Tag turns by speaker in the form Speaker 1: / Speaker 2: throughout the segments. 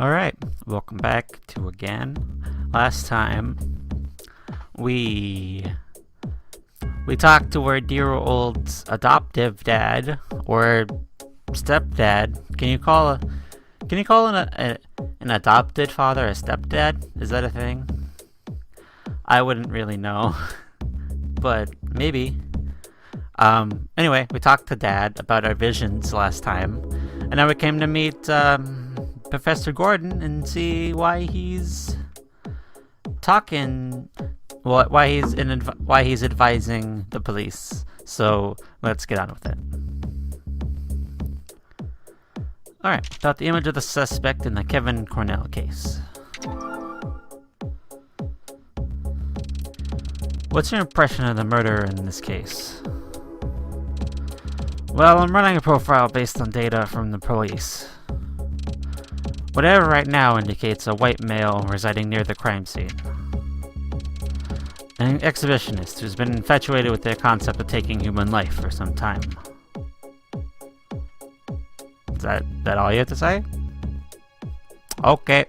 Speaker 1: Alright, welcome back to again. Last time, we talked to our dear old adoptive dad, or stepdad. Can you call an adopted father a stepdad? Is that a thing? I wouldn't really know, but maybe. Anyway, we talked to Dad about our visions last time, and now we came to meet, Professor Gordon and see why he's talking, why he's advising the police. So let's get on with it. Alright, about the image of the suspect in the Kevin Cornell case. What's your impression of the murderer in this case? Well, I'm running a profile based on data from the police. Whatever right now indicates a white male residing near the crime scene. An exhibitionist who's been infatuated with the concept of taking human life for some time. Is that all you have to say? Okay.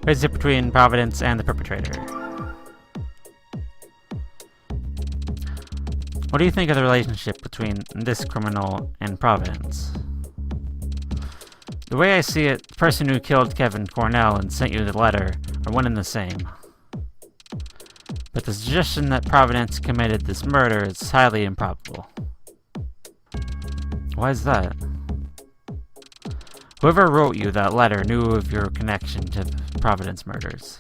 Speaker 1: Where's it between Providence and the perpetrator? What do you think of the relationship between this criminal and Providence? The way I see it, the person who killed Kevin Cornell and sent you the letter are one and the same. But the suggestion that Providence committed this murder is highly improbable. Why is that? Whoever wrote you that letter knew of your connection to the Providence murders.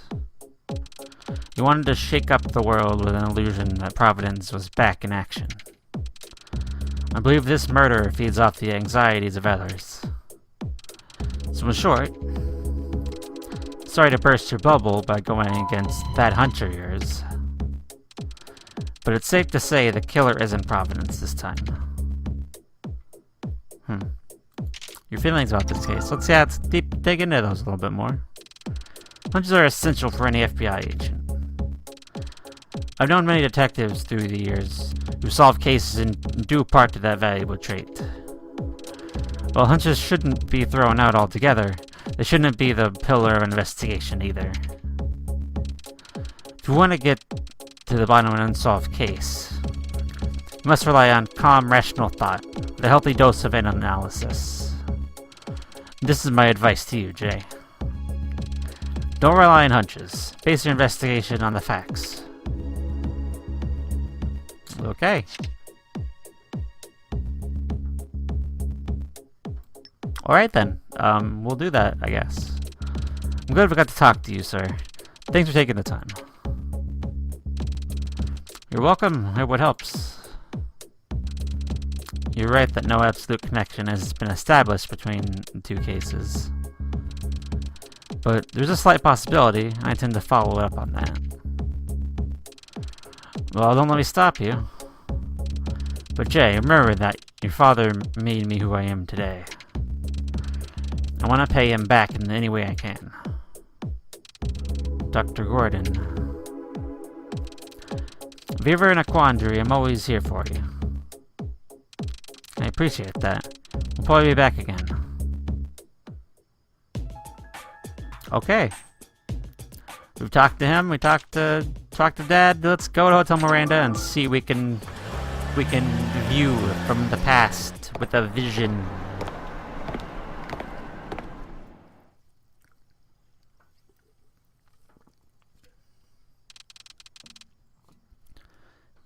Speaker 1: You wanted to shake up the world with an illusion that Providence was back in action. I believe this murder feeds off the anxieties of others. So in short, sorry to burst your bubble by going against that hunch of yours, but it's safe to say the killer isn't Providence this time. Your feelings about this case. Let's dig into those a little bit more. Hunches are essential for any FBI agent. I've known many detectives through the years who solve cases in due part to that valuable trait. While hunches shouldn't be thrown out altogether, they shouldn't be the pillar of investigation either. If you want to get to the bottom of an unsolved case, you must rely on calm, rational thought with a healthy dose of analysis. This is my advice to you, Jay. Don't rely on hunches. Base your investigation on the facts. Okay. Alright then. We'll do that, I guess. I'm glad we got to talk to you, sir. Thanks for taking the time. You're welcome. I hope it helps. You're right that no absolute connection has been established between the two cases. But there's a slight possibility, and I tend to follow up on that. Well, don't let me stop you. But Jay, remember that your father made me who I am today. I want to pay him back in any way I can. Dr. Gordon. If you're ever in a quandary, I'm always here for you. I appreciate that. We'll probably be back again. Okay. We've talked to him, we talked to Dad. Let's go to Hotel Miranda and see we can view from the past with a vision.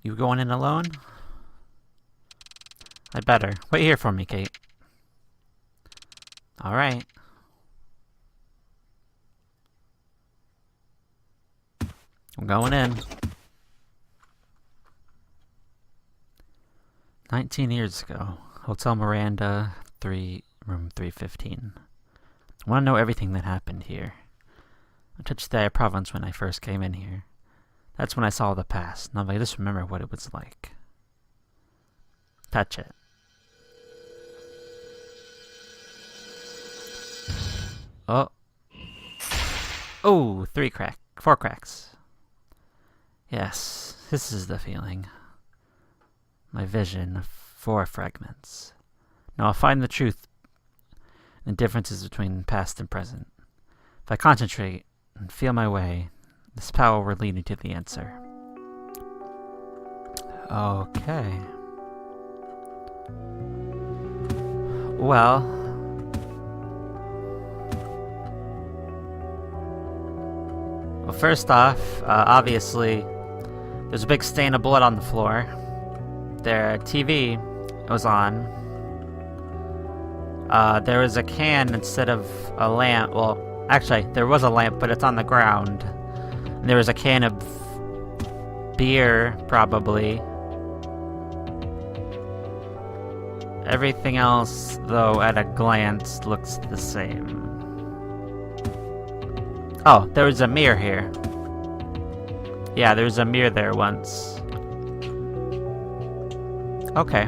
Speaker 1: You going in alone? I better. Wait here for me, Kate. Alright. I'm going in. 19 years ago. Hotel Miranda, room 315. I want to know everything that happened here. I touched the eye of Providence when I first came in here. That's when I saw the past. Now I just remember what it was like. Touch it. Oh. Oh, 4 cracks. Yes, this is the feeling. My vision of 4 fragments. Now I'll find the truth and differences between past and present. If I concentrate and feel my way, this power will lead me to the answer. Okay. Well, first off, obviously, there's a big stain of blood on the floor. Their TV was on. There was a can instead of a lamp. Well, actually, there was a lamp, but it's on the ground. And there was a can of beer, probably. Everything else, though, at a glance, looks the same. Oh, there was a mirror here. Yeah, there was a mirror there once. Okay.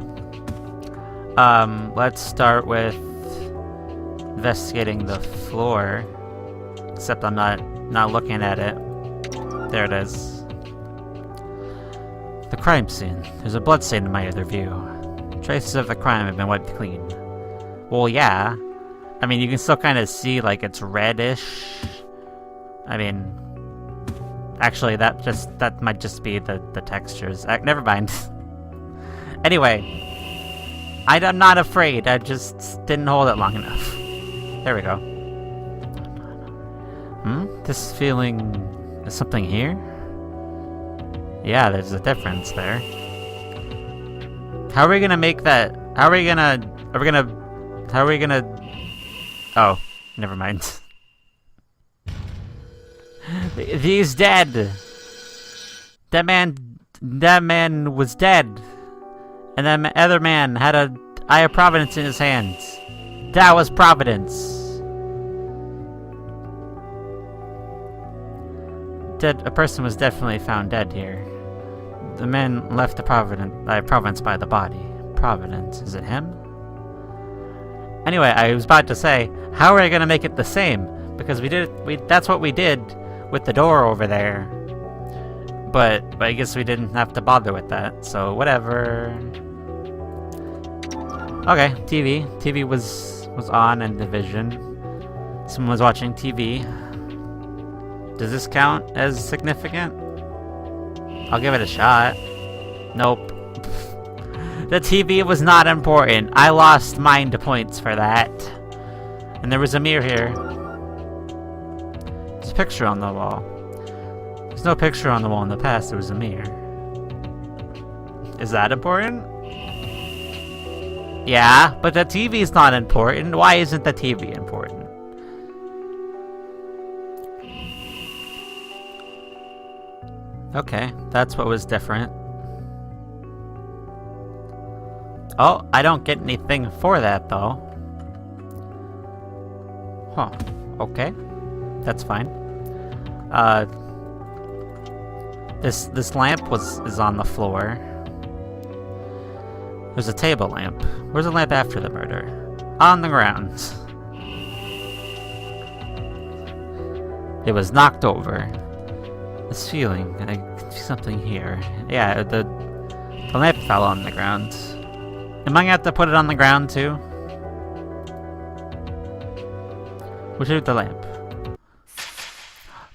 Speaker 1: Let's start with investigating the floor. Except I'm not looking at it. There it is. The crime scene. There's a blood stain in my other view. Traces of the crime have been wiped clean. Well, yeah. I mean, you can still kind of see, like, it's reddish. I mean... Actually, that might just be the textures. Never mind. Anyway. I'm not afraid. I just didn't hold it long enough. There we go. This feeling... Is something here? Yeah, there's a difference there. How are we gonna make that? How are we gonna... Oh, never mind. He's dead! That man was dead. And that other man had a Eye of Providence in his hands. That was Providence. A person was definitely found dead here. The man left the Eye of Providence by the body. Providence, is it him? Anyway, I was about to say, how are we gonna make it the same? Because that's what we did with the door over there. But I guess we didn't have to bother with that, so whatever. Okay, TV. TV was on in the vision. Someone was watching TV. Does this count as significant? I'll give it a shot. Nope. The TV was not important. I lost mind points for that. And there was a mirror here. There's a picture on the wall. There's no picture on the wall in the past. There was a mirror. Is that important? Yeah, but the TV is not important. Why isn't the TV important? Okay, that's what was different. Oh, I don't get anything for that, though. Huh. Okay. That's fine. This lamp is on the floor. There's a table lamp. Where's the lamp after the murder? On the ground. It was knocked over. This feeling, I can see something here. Yeah, the lamp fell on the ground. Am I gonna have to put it on the ground too? What should I do with the lamp?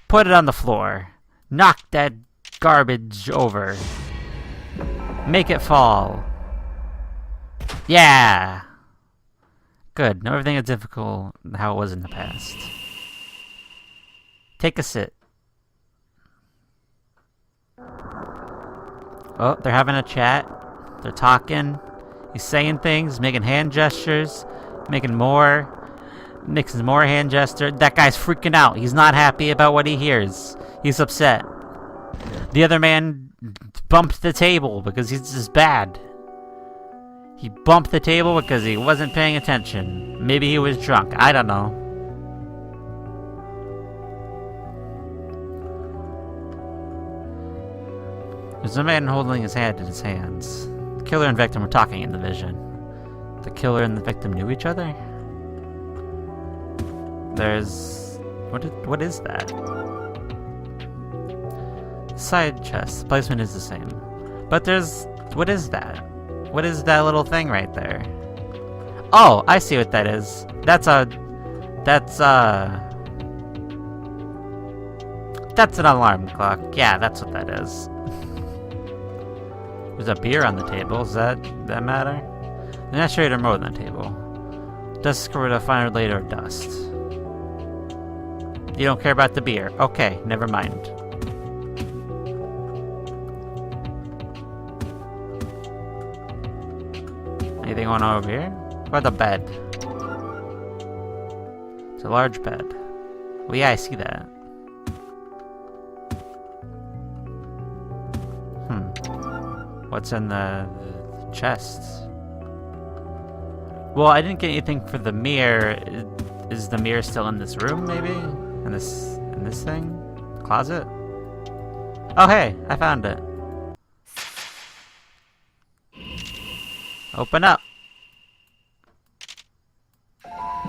Speaker 1: Put it on the floor. Knock that garbage over. Make it fall. Yeah! Good. Now everything is difficult how it was in the past. Take a sit. Oh, they're having a chat. They're talking. He's saying things, making hand gestures, making more hand gestures. That guy's freaking out. He's not happy about what he hears. He's upset. The other man bumped the table because he's just bad. He bumped the table because he wasn't paying attention. Maybe he was drunk. I don't know. There's a man holding his head in his hands. The killer and victim were talking in the vision. The killer and the victim knew each other? There's... What is that? Side chest. Placement is the same. But there's... What is that? What is that little thing right there? Oh, I see what that is. That's That's an alarm clock. Yeah, that's what that is. There's a beer on the table. Does that matter? The naturate remote on the table. Dust scored a finer layer of dust. You don't care about the beer. Okay, never mind. Anything going on over here? What about the bed? It's a large bed. Well, yeah, I see that. What's in the chests? Well, I didn't get anything for the mirror. Is the mirror still in this room, maybe? In this thing? Closet? Oh, hey, I found it. Open up.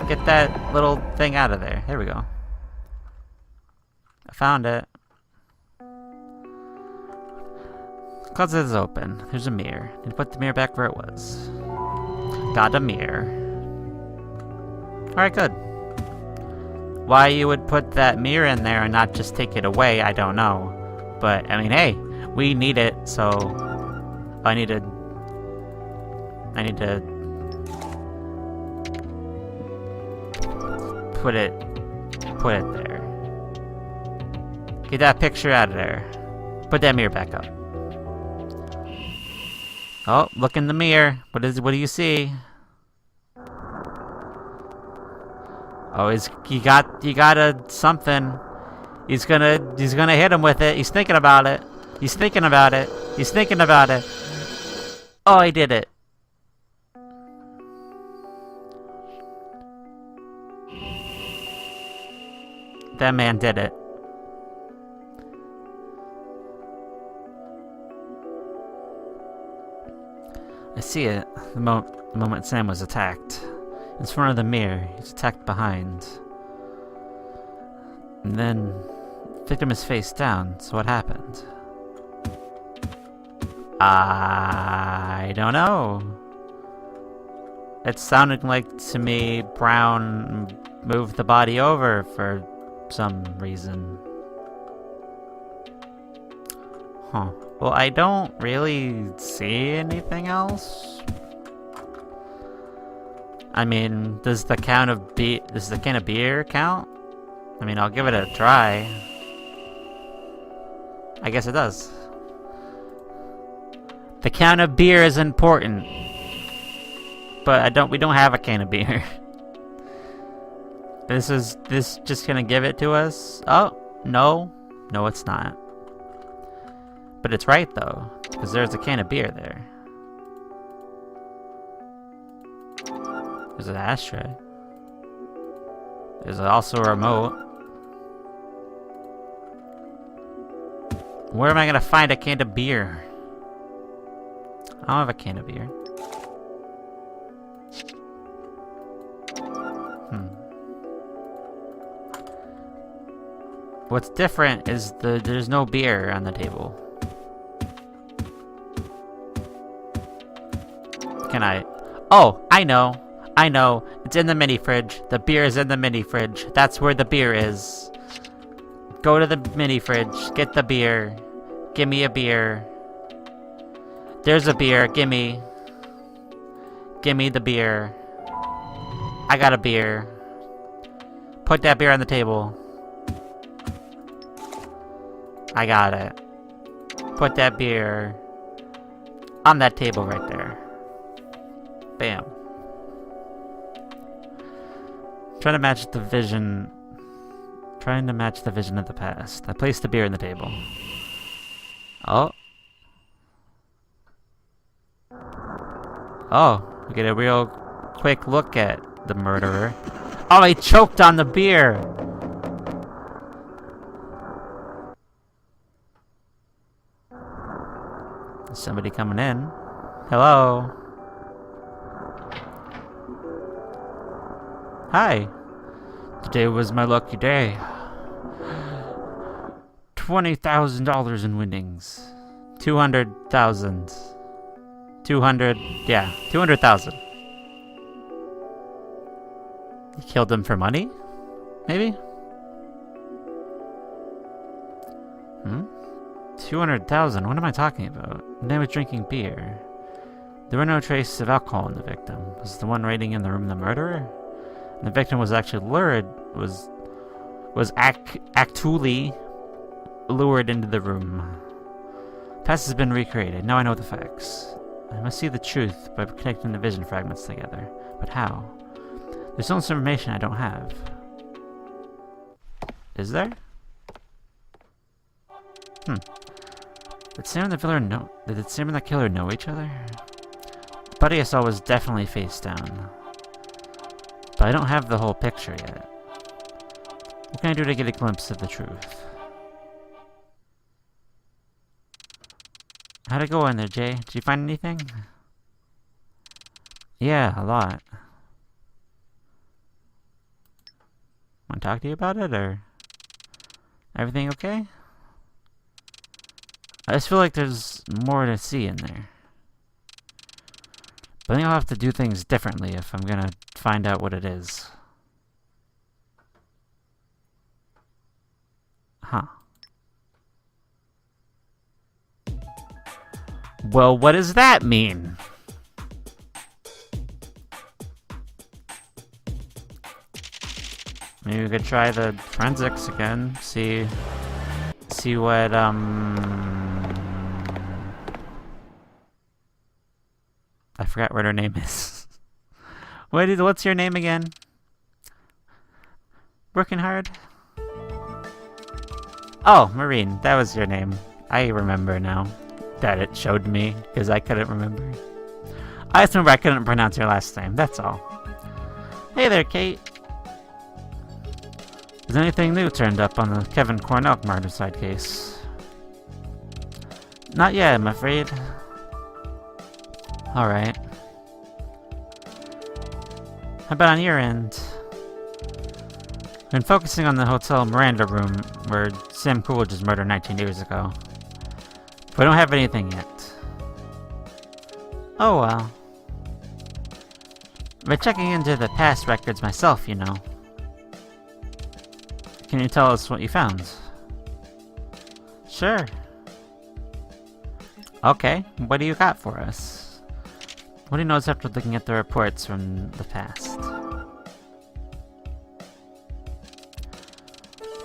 Speaker 1: Get that little thing out of there. There we go. I found it. Closet is open. There's a mirror. Need to put the mirror back where it was. Got a mirror. Alright, good. Why you would put that mirror in there and not just take it away, I don't know. But, I mean, hey, we need it, so... I need to... Put it there. Get that picture out of there. Put that mirror back up. Oh, look in the mirror. What do you see? Oh, you got a something. He's gonna hit him with it. He's thinking about it. He's thinking about it. He's thinking about it. Oh, he did it. That man did it. I see it. The moment Sam was attacked. In front of the mirror, he's attacked behind. And then, the victim is face down, so what happened? I don't know. It sounded like to me Brown moved the body over for some reason. Huh. Well, I don't really see anything else. I mean, does the can of beer count? I mean, I'll give it a try. I guess it does. The can of beer is important. But we don't have a can of beer. This just gonna give it to us? Oh, no. No, it's not. But it's right, though, because there's a can of beer there. There's an ashtray. There's also a remote. Where am I gonna find a can of beer? I don't have a can of beer. What's different is there's no beer on the table. Can I? Oh, I know. It's in the mini fridge. The beer is in the mini fridge. That's where the beer is. Go to the mini fridge. Get the beer. Give me a beer. There's a beer. Gimme. Gimme the beer. I got a beer. Put that beer on the table. I got it. Put that beer on that table right there. Bam. Trying to match the vision of the past. I placed the beer on the table. Oh. Oh, we get a real quick look at the murderer. Oh, he choked on the beer! Somebody coming in. Hello? Hi. Today was my lucky day. $20,000 in winnings. 200,000. 200,000. You killed him for money? Maybe? 200,000? What am I talking about? They were drinking beer. There were no traces of alcohol in the victim. Was the one waiting in the room the murderer? And the victim was actually lured, actually lured into the room. Past has been recreated. Now I know the facts. I must see the truth by connecting the vision fragments together. But how? There's still some information I don't have. Is there? Did Sam and the killer know? Did Sam and the killer know each other? The body I saw was definitely face down. But I don't have the whole picture yet. What can I do to get a glimpse of the truth? How'd it go in there, Jay? Did you find anything? Yeah, a lot. Want to talk to you about it, or everything okay? I just feel like there's more to see in there. But I think I'll have to do things differently if I'm gonna find out what it is. Huh. Well, what does that mean? Maybe we could try the forensics again. See what, I forgot what her name is. What's your name again? Working hard? Oh, Marine. That was your name. I remember now that it showed me, because I couldn't remember. I just remember I couldn't pronounce your last name. That's all. Hey there, Kate. Has anything new turned up on the Kevin Cornell murder-side case? Not yet, I'm afraid. Alright. How about on your end? Been focusing on the hotel Miranda room where Sam Coolidge was murdered 19 years ago. But I don't have anything yet. Oh well. I've been checking into the past records myself, you know. Can you tell us what you found? Sure. Okay, what do you got for us? What do you notice after looking at the reports from the past?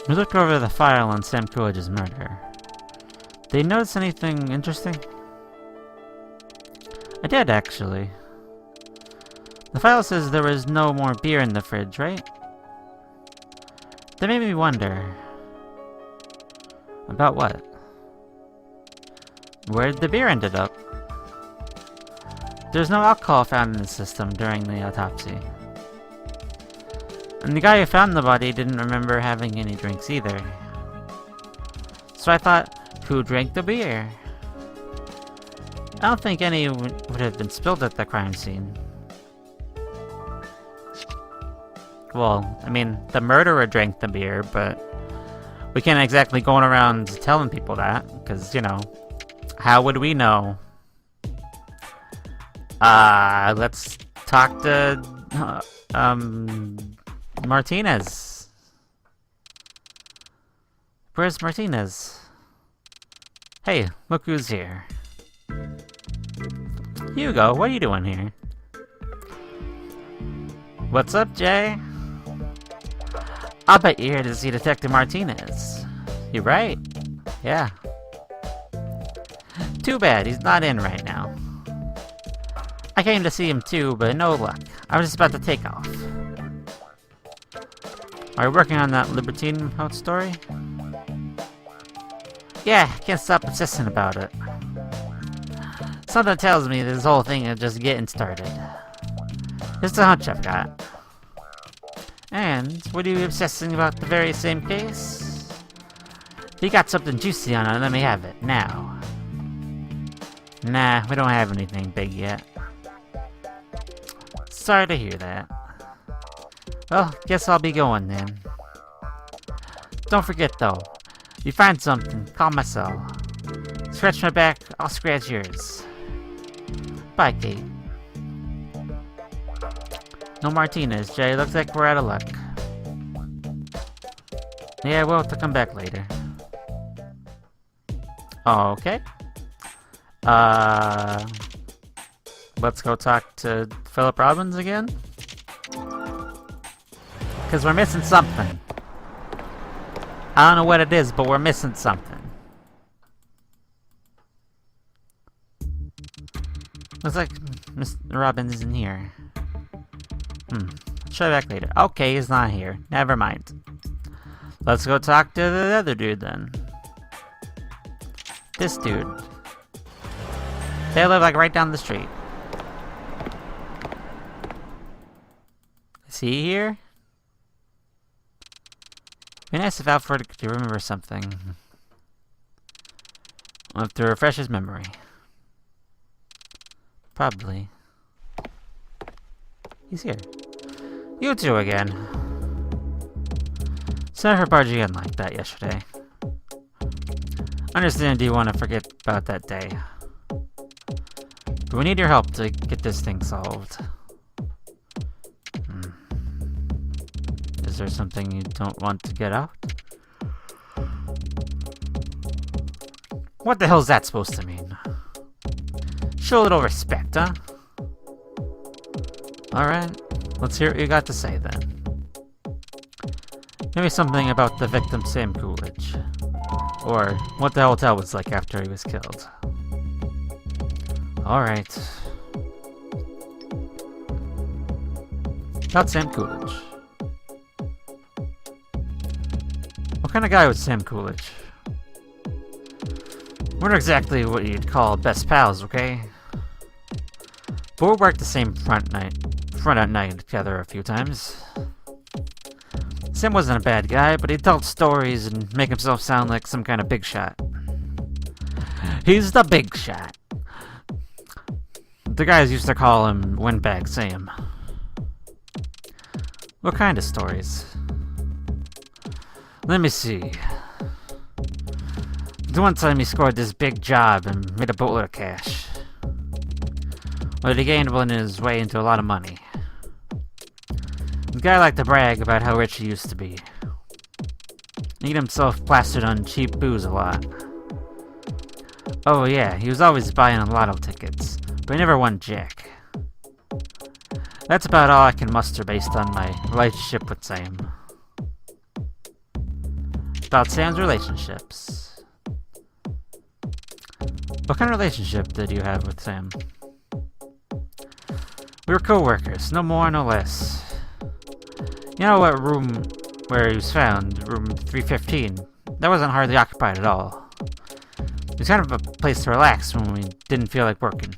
Speaker 1: We looked over the file on Sam Coolidge's murder. Did you notice anything interesting? I did, actually. The file says there was no more beer in the fridge, right? That made me wonder. About what? Where the beer ended up? There's no alcohol found in the system during the autopsy. And the guy who found the body didn't remember having any drinks either. So I thought, who drank the beer? I don't think any would have been spilled at the crime scene. Well, I mean, the murderer drank the beer, but we can't exactly go around telling people that, because, you know, how would we know? Let's talk to, Martinez. Where's Martinez? Hey, look who's here. Hugo, what are you doing here? What's up, Jay? I'll bet you're here to see Detective Martinez. You're right. Yeah. Too bad, he's not in right now. I came to see him too, but no luck. I was just about to take off. Are you working on that Libertine House story? Yeah, can't stop obsessing about it. Something tells me this whole thing is just getting started. Just a hunch I've got. And, what are you obsessing about the very same case? If you got something juicy on it, let me have it, now. Nah, we don't have anything big yet. Sorry to hear that. Well, guess I'll be going then. Don't forget though, if you find something, call my cell. Scratch my back, I'll scratch yours. Bye, Kate. No Martinez, Jay. Looks like we're out of luck. Yeah, we'll have to come back later. Okay. Let's go talk to Philip Robbins again. Because we're missing something. I don't know what it is, but we're missing something. Looks like Mr. Robbins isn't here. I'll try back later. Okay, he's not here. Never mind. Let's go talk to the other dude then. This dude. They live like right down the street. Is he here? Be nice if Alfred could remember something. We'll have to refresh his memory. Probably. He's here. You two again. Sorry for barging in like that yesterday. Understand you want to forget about that day. But we need your help to get this thing solved. Is there something you don't want to get out? What the hell's that supposed to mean? Show a little respect, huh? Alright, let's hear what you got to say then. Maybe something about the victim Sam Coolidge. Or what the hotel was like after he was killed. Alright. About Sam Coolidge. What kind of guy was Sam Coolidge? We're not exactly what you'd call best pals, okay? But we worked the same front at night together a few times. Sam wasn't a bad guy, but he'd tell stories and make himself sound like some kind of big shot. He's the big shot. The guys used to call him Windbag Sam. What kind of stories? Let me see. The one time he scored this big job and made a boatload of cash. Well, he gambled his way into a lot of money. The guy liked to brag about how rich he used to be. He'd himself plastered on cheap booze a lot. Oh yeah, he was always buying lotto tickets, but he never won jack. That's about all I can muster based on my relationship with Sam. About Sam's relationships. What kind of relationship did you have with Sam? We were co-workers, no more, no less. You know what room where he was found, room 315? That wasn't hardly occupied at all. It was kind of a place to relax when we didn't feel like working.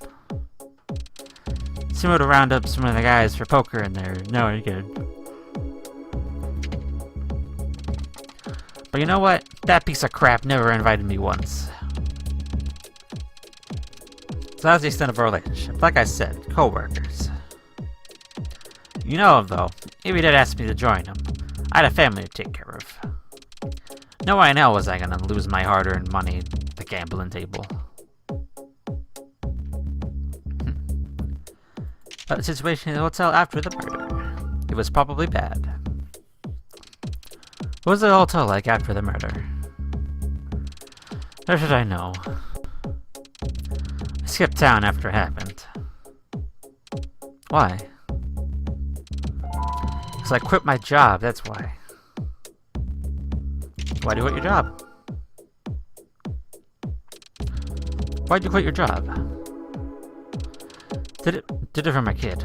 Speaker 1: Sam would round up some of the guys for poker in there. No, you're good. But you know what? That piece of crap never invited me once. So that's the extent of our relationship. Like I said, co-workers. You know, though, if he did ask me to join him, I had a family to take care of. No way in hell was I gonna lose my hard-earned money at the gambling table. But the situation in the hotel after the murder, it was probably bad. What was the hotel like after the murder? How should I know? I skipped town after it happened. Why? Because I quit my job, that's why. Why'd you quit your job? Why'd you quit your job? Did it for my kid.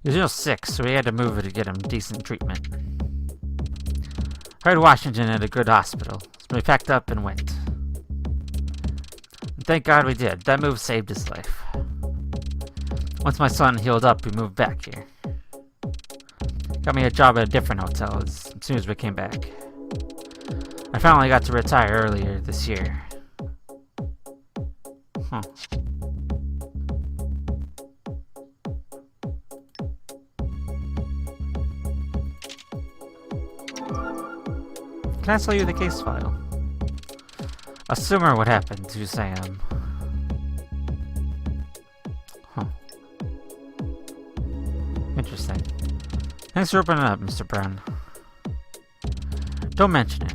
Speaker 1: He was real sick, so we had to move it to get him decent treatment. I heard Washington had a good hospital, so we packed up and went. And thank God we did. That move saved his life. Once my son healed up, we moved back here. Got me a job at a different hotel as soon as we came back. I finally got to retire earlier this year. Huh. Can I tell you the case file? Assume what happened to Sam. Huh. Interesting. Thanks for opening up, Mr. Brown. Don't mention it.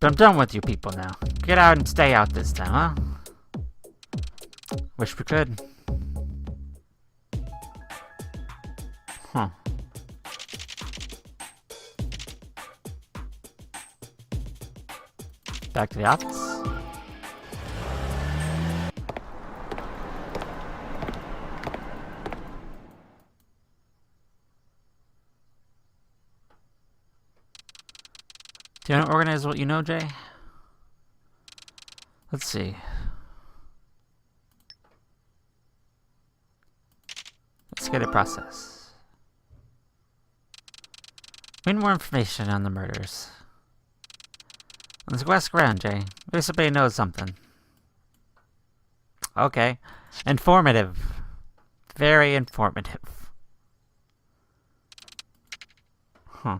Speaker 1: But I'm done with you people now. Get out and stay out this time, huh? Wish we could. Huh. Back to the office. Do you want to organize what you know, Jay? Let's see. Let's get a process. We need more information on the murders. Let's go ask around, Jay. Maybe somebody knows something. Okay. Informative. Very informative. Huh.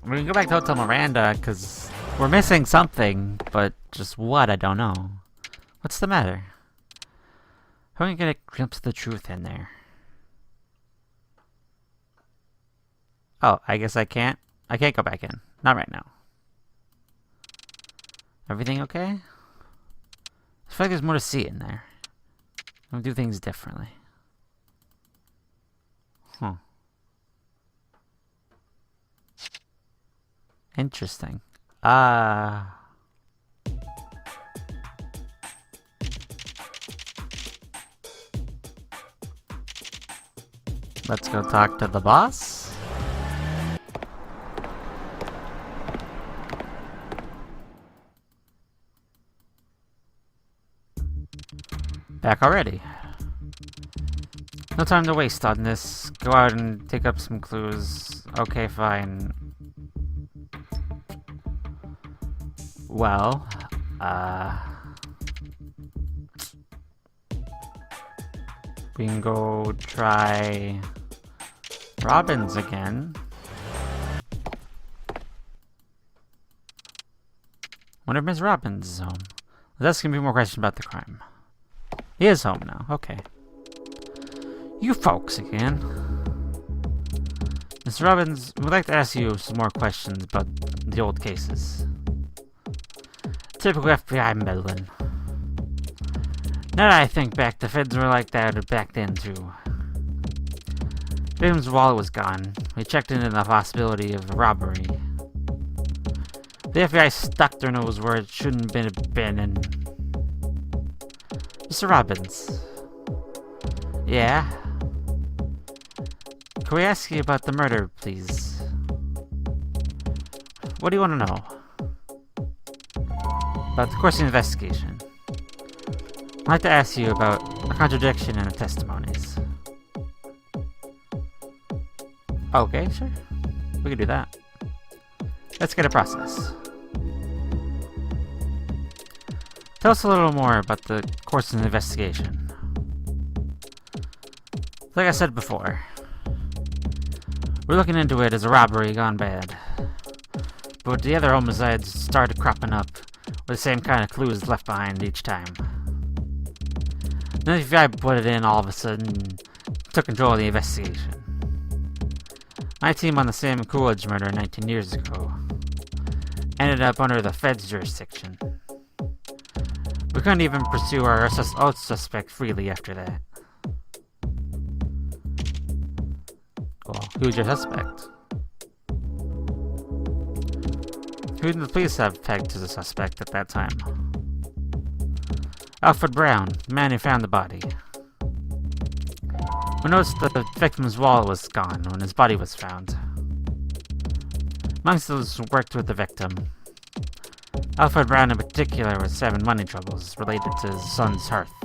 Speaker 1: We can go back to Hotel Miranda, because we're missing something, but just what, I don't know. What's the matter? How can we get a glimpse of the truth in there? Oh, I guess I can't go back in. Not right now. Everything okay? I feel like there's more to see in there. I'm gonna do things differently. Huh. Interesting. Let's go talk to the boss. Back already. No time to waste on this. Go out and take up some clues. Okay, fine. Well, we can go try Robbins again. Wonder if Miss Robbins is home. That's gonna be more questions about the crime. He is home now, okay. You folks again. Miss Robbins, we'd like to ask you some more questions about the old cases. Typical FBI meddling. Now that I think back, the feds were like that back then too. Victim's wallet was gone. We checked into the possibility of a robbery. The FBI stuck their nose where it shouldn't have been and... Mr. Robbins. Yeah? Can we ask you about the murder, please? What do you want to know? About the course of the investigation. I'd like to ask you about a contradiction in the testimonies. Okay, sure. We can do that. Let's get a process. Tell us a little more about the course of the investigation. Like I said before, we're looking into it as a robbery gone bad. But the other homicides started cropping up with the same kind of clues left behind each time. Then the FBI put it in all of a sudden, took control of the investigation. My team on the Sam Coolidge murder 19 years ago ended up under the Fed's jurisdiction. We couldn't even pursue our own suspect freely after that. Well, who's your suspect? Who did the police have pegged as a suspect at that time? Alfred Brown, the man who found the body. We noticed that the victim's wallet was gone when his body was found. Amongst those who worked with the victim, Alfred Brown in particular was having money troubles related to his son's health.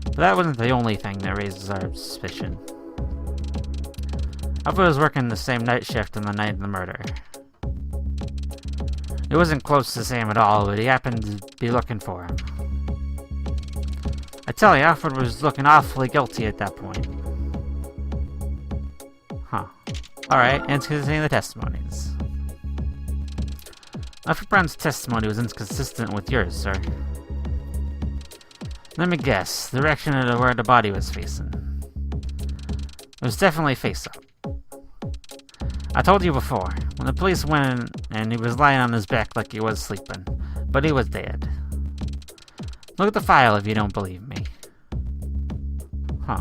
Speaker 1: But that wasn't the only thing that raises our suspicion. Alfred was working the same night shift on the night of the murder. It wasn't close to Sam at all, but he happened to be looking for him. I tell you, Alfred was looking awfully guilty at that point. Huh. Alright, and let's continue the testimonies. Alfred Brown's testimony was inconsistent with yours, sir. Let me guess. The direction of where the body was facing. It was definitely face up. I told you before, when the police went in and he was lying on his back like he was sleeping, but he was dead. Look at the file if you don't believe me. Huh.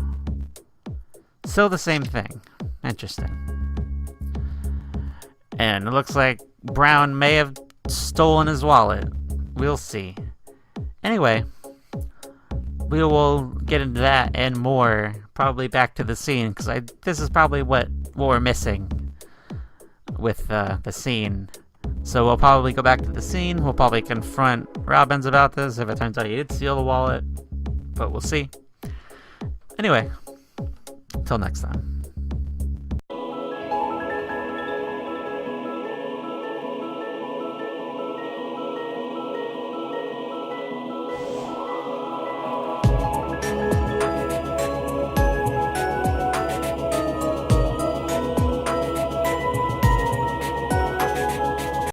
Speaker 1: Still the same thing. Interesting. And it looks like Brown may have stolen his wallet. We'll see. Anyway, we will get into that and more, probably back to the scene, because this is probably what we're missing with the scene. So we'll probably go back to the scene, we'll probably confront Robbins about this if it turns out he did steal the wallet, but we'll see. Anyway, till next time.